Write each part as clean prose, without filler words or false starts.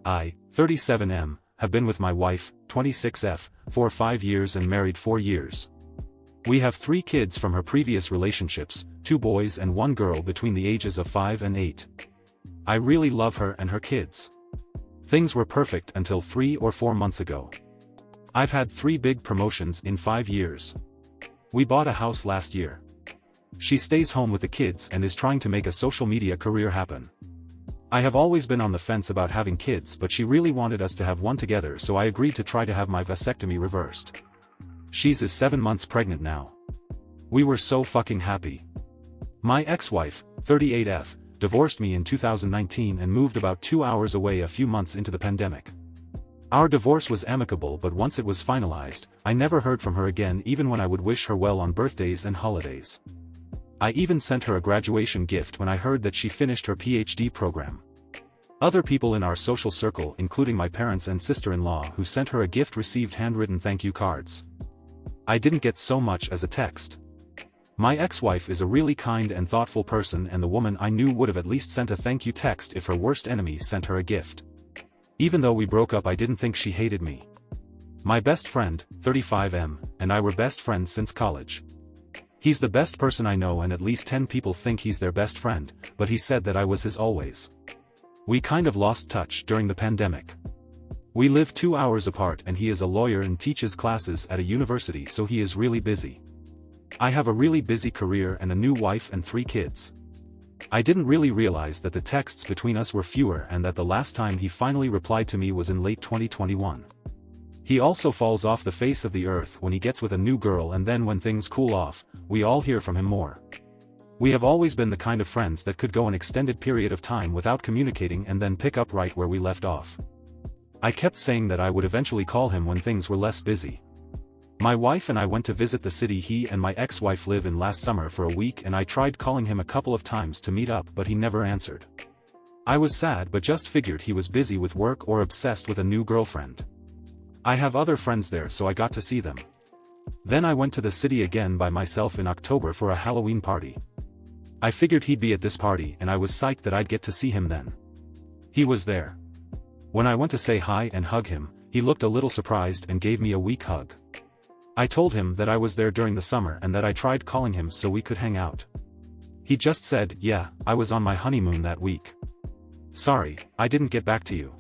I, 37M, have been with my wife, 26F, for 5 years and married 4 years. We have 3 kids from her previous relationships, 2 boys and 1 girl between the ages of 5 and 8. I really love her and her kids. Things were perfect until 3 or 4 months ago. I've had 3 big promotions in 5 years. We bought a house last year. She stays home with the kids and is trying to make a social media career happen. I have always been on the fence about having kids, but she really wanted us to have one together, so I agreed to try to have my vasectomy reversed. She's 7 months pregnant now. We were so fucking happy. My ex-wife, 38F, divorced me in 2019 and moved about 2 hours away a few months into the pandemic. Our divorce was amicable, but once it was finalized, I never heard from her again, even when I would wish her well on birthdays and holidays. I even sent her a graduation gift when I heard that she finished her PhD program. Other people in our social circle, including my parents and sister-in-law who sent her a gift, received handwritten thank you cards. I didn't get so much as a text. My ex-wife is a really kind and thoughtful person, and the woman I knew would have at least sent a thank you text if her worst enemy sent her a gift. Even though we broke up, I didn't think she hated me. My best friend, 35M, and I were best friends since college. He's the best person I know, and at least 10 people think he's their best friend, but he said that I was his always. We kind of lost touch during the pandemic. We live 2 hours apart, and he is a lawyer and teaches classes at a university, so he is really busy. I have a really busy career and a new wife and 3 kids. I didn't really realize that the texts between us were fewer, and that the last time he finally replied to me was in late 2021. He also falls off the face of the earth when he gets with a new girl, and then when things cool off, we all hear from him more. We have always been the kind of friends that could go an extended period of time without communicating and then pick up right where we left off. I kept saying that I would eventually call him when things were less busy. My wife and I went to visit the city he and my ex-wife live in last summer for a week, and I tried calling him a couple of times to meet up, but he never answered. I was sad, but just figured he was busy with work or obsessed with a new girlfriend. I have other friends there, so I got to see them. Then I went to the city again by myself in October for a Halloween party. I figured he'd be at this party, and I was psyched that I'd get to see him then. He was there. When I went to say hi and hug him, he looked a little surprised and gave me a weak hug. I told him that I was there during the summer and that I tried calling him so we could hang out. He just said, "Yeah, I was on my honeymoon that week. Sorry, I didn't get back to you."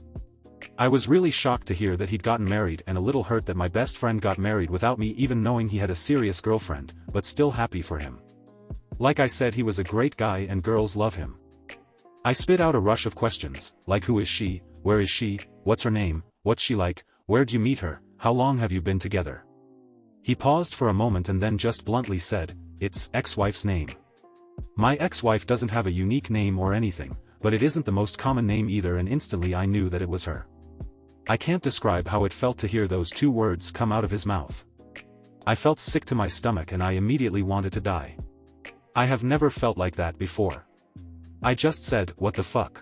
I was really shocked to hear that he'd gotten married, and a little hurt that my best friend got married without me even knowing he had a serious girlfriend, but still happy for him. Like I said, he was a great guy and girls love him. I spit out a rush of questions, like who is she, where is she, what's her name, what's she like, where'd you meet her, how long have you been together? He paused for a moment and then just bluntly said, "It's ex-wife's name." My ex-wife doesn't have a unique name or anything, but it isn't the most common name either, and instantly I knew that it was her. I can't describe how it felt to hear those 2 words come out of his mouth. I felt sick to my stomach and I immediately wanted to die. I have never felt like that before. I just said, "What the fuck?"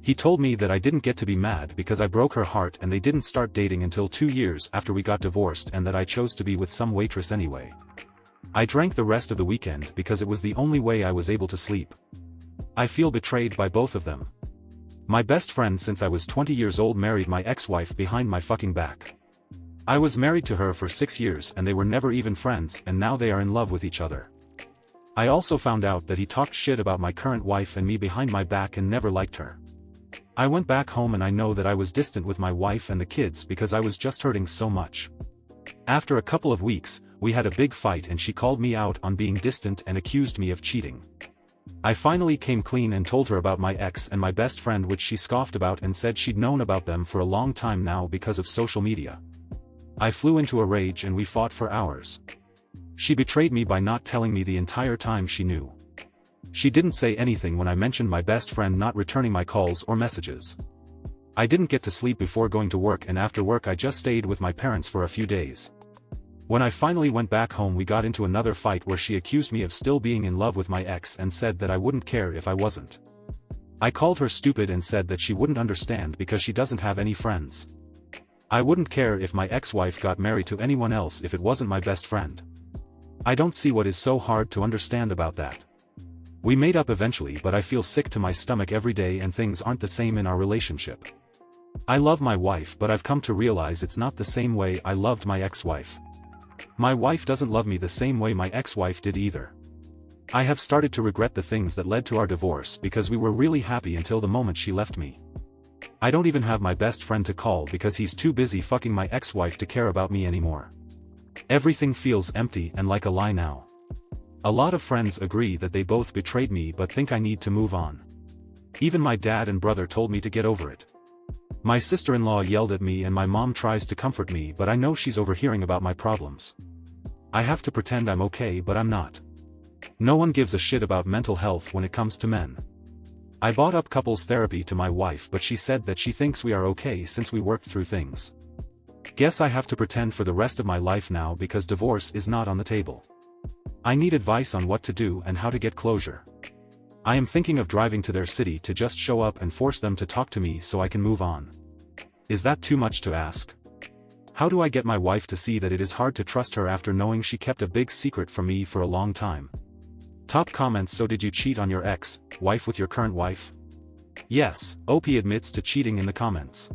He told me that I didn't get to be mad because I broke her heart and they didn't start dating until 2 years after we got divorced, and that I chose to be with some waitress anyway. I drank the rest of the weekend because it was the only way I was able to sleep. I feel betrayed by both of them. My best friend since I was 20 years old married my ex-wife behind my fucking back. I was married to her for 6 years and they were never even friends, and now they are in love with each other. I also found out that he talked shit about my current wife and me behind my back and never liked her. I went back home and I know that I was distant with my wife and the kids because I was just hurting so much. After a couple of weeks, we had a big fight and she called me out on being distant and accused me of cheating. I finally came clean and told her about my ex and my best friend, which she scoffed about and said she'd known about them for a long time now because of social media. I flew into a rage and we fought for hours. She betrayed me by not telling me the entire time she knew. She didn't say anything when I mentioned my best friend not returning my calls or messages. I didn't get to sleep before going to work, and after work I just stayed with my parents for a few days. When I finally went back home, we got into another fight where she accused me of still being in love with my ex and said that I wouldn't care if I wasn't. I called her stupid and said that she wouldn't understand because she doesn't have any friends. I wouldn't care if my ex-wife got married to anyone else if it wasn't my best friend. I don't see what is so hard to understand about that. We made up eventually, but I feel sick to my stomach every day and things aren't the same in our relationship. I love my wife, but I've come to realize it's not the same way I loved my ex-wife. My wife doesn't love me the same way my ex-wife did either. I have started to regret the things that led to our divorce because we were really happy until the moment she left me. I don't even have my best friend to call because he's too busy fucking my ex-wife to care about me anymore. Everything feels empty and like a lie now. A lot of friends agree that they both betrayed me but think I need to move on. Even my dad and brother told me to get over it. My sister-in-law yelled at me and my mom tries to comfort me, but I know she's overhearing about my problems. I have to pretend I'm okay, but I'm not. No one gives a shit about mental health when it comes to men. I bought up couples therapy to my wife, but she said that she thinks we are okay since we worked through things. Guess I have to pretend for the rest of my life now because divorce is not on the table. I need advice on what to do and how to get closure. I am thinking of driving to their city to just show up and force them to talk to me so I can move on. Is that too much to ask? How do I get my wife to see that it is hard to trust her after knowing she kept a big secret from me for a long time? Top comments. So did you cheat on your ex-wife with your current wife? Yes, OP admits to cheating in the comments.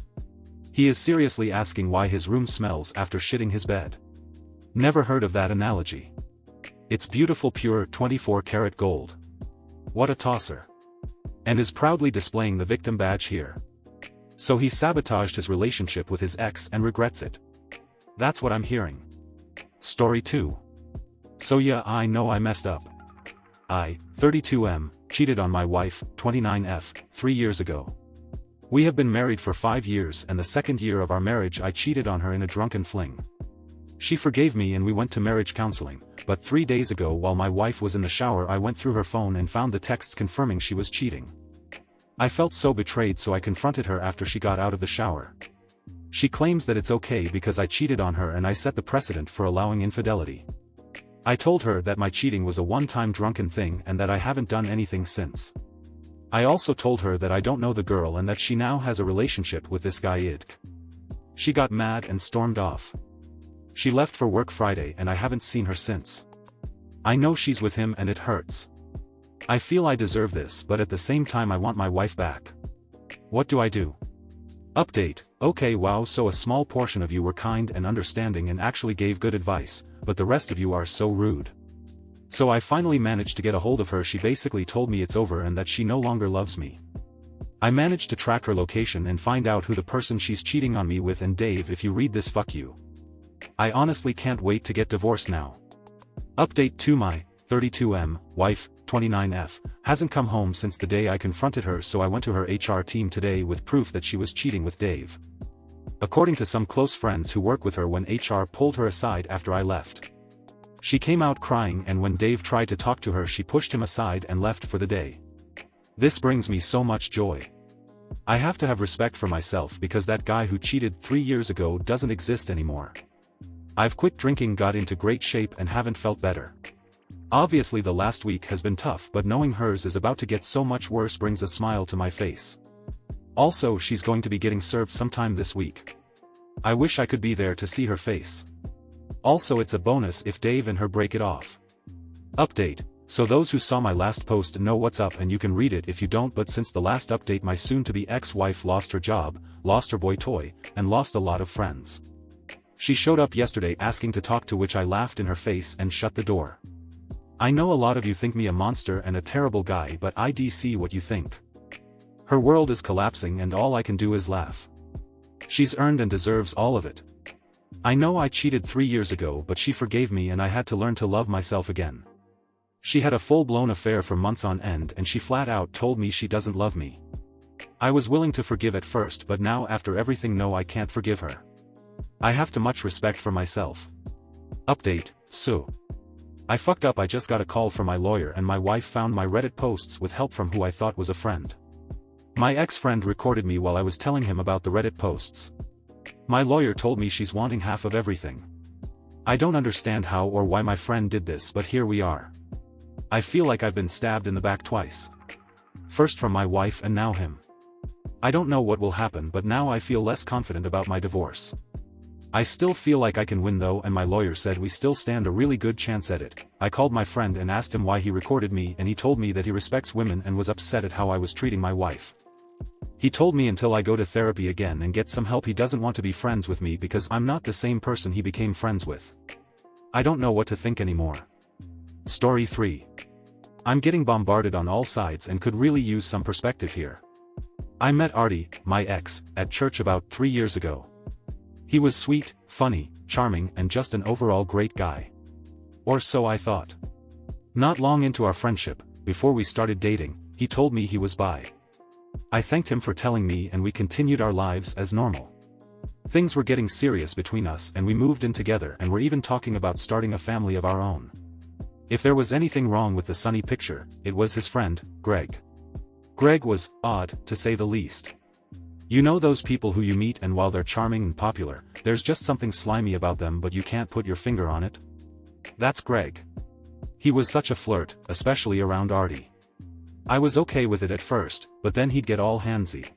He is seriously asking why his room smells after shitting his bed. Never heard of that analogy. It's beautiful, pure 24-karat gold. What a tosser. And is proudly displaying the victim badge here. So he sabotaged his relationship with his ex and regrets it. That's what I'm hearing. Story 2. So yeah, I know I messed up. I, 32M, cheated on my wife, 29F, 3 years ago. We have been married for 5 years, and the second year of our marriage I cheated on her in a drunken fling. She forgave me and we went to marriage counseling, but 3 days ago while my wife was in the shower I went through her phone and found the texts confirming she was cheating. I felt so betrayed, so I confronted her after she got out of the shower. She claims that it's okay because I cheated on her and I set the precedent for allowing infidelity. I told her that my cheating was a one-time drunken thing and that I haven't done anything since. I also told her that I don't know the girl and that she now has a relationship with this guy Idk. She got mad and stormed off. She left for work Friday and I haven't seen her since. I know she's with him and it hurts. I feel I deserve this, but at the same time I want my wife back. What do I do? Update. Okay, wow, so a small portion of you were kind and understanding and actually gave good advice, but the rest of you are so rude. So I finally managed to get a hold of her. She basically told me it's over and that she no longer loves me. I managed to track her location and find out who the person she's cheating on me with, and Dave, if you read this, fuck you. I honestly can't wait to get divorced now. Update to my 32M wife, 29F, hasn't come home since the day I confronted her, so I went to her HR team today with proof that she was cheating with Dave. According to some close friends who work with her, when HR pulled her aside after I left, she came out crying, and when Dave tried to talk to her she pushed him aside and left for the day. This brings me so much joy. I have to have respect for myself because that guy who cheated 3 years ago doesn't exist anymore. I've quit drinking, got into great shape and haven't felt better. Obviously the last week has been tough, but knowing hers is about to get so much worse brings a smile to my face. Also, she's going to be getting served sometime this week. I wish I could be there to see her face. Also, it's a bonus if Dave and her break it off. Update. So those who saw my last post know what's up and you can read it if you don't, but since the last update my soon-to-be ex-wife lost her job, lost her boy toy, and lost a lot of friends. She showed up yesterday asking to talk, to which I laughed in her face and shut the door. I know a lot of you think me a monster and a terrible guy, but I see what you think. Her world is collapsing and all I can do is laugh. She's earned and deserves all of it. I know I cheated 3 years ago, but she forgave me and I had to learn to love myself again. She had a full-blown affair for months on end and she flat out told me she doesn't love me. I was willing to forgive at first, but now after everything, no, I can't forgive her. I have too much respect for myself. Update. So I fucked up. I just got a call from my lawyer and my wife found my Reddit posts with help from who I thought was a friend. My ex-friend recorded me while I was telling him about the Reddit posts. My lawyer told me she's wanting half of everything. I don't understand how or why my friend did this, but here we are. I feel like I've been stabbed in the back twice. First from my wife and now him. I don't know what will happen, but now I feel less confident about my divorce. I still feel like I can win though, and my lawyer said we still stand a really good chance at it. I called my friend and asked him why he recorded me, and he told me that he respects women and was upset at how I was treating my wife. He told me until I go to therapy again and get some help he doesn't want to be friends with me because I'm not the same person he became friends with. I don't know what to think anymore. Story 3. I'm getting bombarded on all sides and could really use some perspective here. I met Artie, my ex, at church about 3 years ago. He was sweet, funny, charming and just an overall great guy. Or so I thought. Not long into our friendship, before we started dating, he told me he was bi. I thanked him for telling me and we continued our lives as normal. Things were getting serious between us and we moved in together and were even talking about starting a family of our own. If there was anything wrong with the sunny picture, it was his friend, Greg. Greg was odd, to say the least. You know those people who you meet and while they're charming and popular, there's just something slimy about them but you can't put your finger on it? That's Greg. He was such a flirt, especially around Artie. I was okay with it at first, but then he'd get all handsy.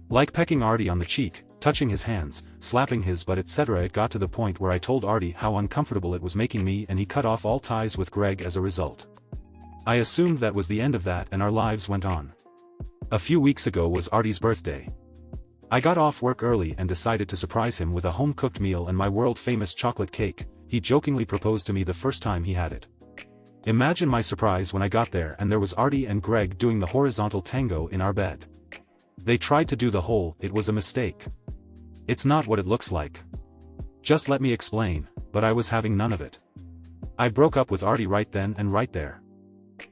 Like pecking Artie on the cheek, touching his hands, slapping his butt etc. It got to the point where I told Artie how uncomfortable it was making me and he cut off all ties with Greg as a result. I assumed that was the end of that and our lives went on. A few weeks ago was Artie's birthday. I got off work early and decided to surprise him with a home-cooked meal and my world-famous chocolate cake. He jokingly proposed to me the first time he had it. Imagine my surprise when I got there and there was Artie and Greg doing the horizontal tango in our bed. They tried to do the whole, it was a mistake. It's not what it looks like. Just let me explain, but I was having none of it. I broke up with Artie right then and right there.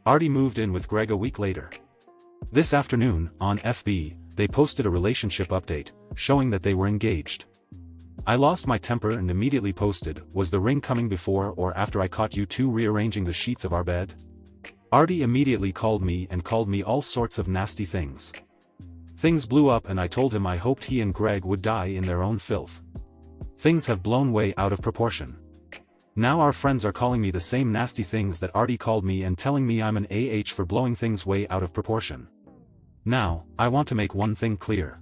Artie moved in with Greg a week later. This afternoon, on FB, they posted a relationship update, showing that they were engaged. I lost my temper and immediately posted, was the ring coming before or after I caught you two rearranging the sheets of our bed? Artie immediately called me and called me all sorts of nasty things. Things blew up and I told him I hoped he and Greg would die in their own filth. Things have blown way out of proportion. Now our friends are calling me the same nasty things that Artie called me and telling me I'm an AH for blowing things way out of proportion. Now, I want to make one thing clear.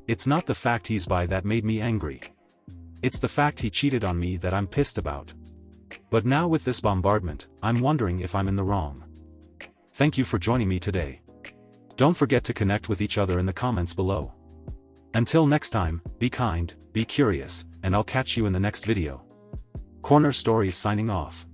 It's not the fact he's bi that made me angry. It's the fact he cheated on me that I'm pissed about. But now with this bombardment, I'm wondering if I'm in the wrong. Thank you for joining me today. Don't forget to connect with each other in the comments below. Until next time, be kind, be curious, and I'll catch you in the next video. Corner Stories signing off.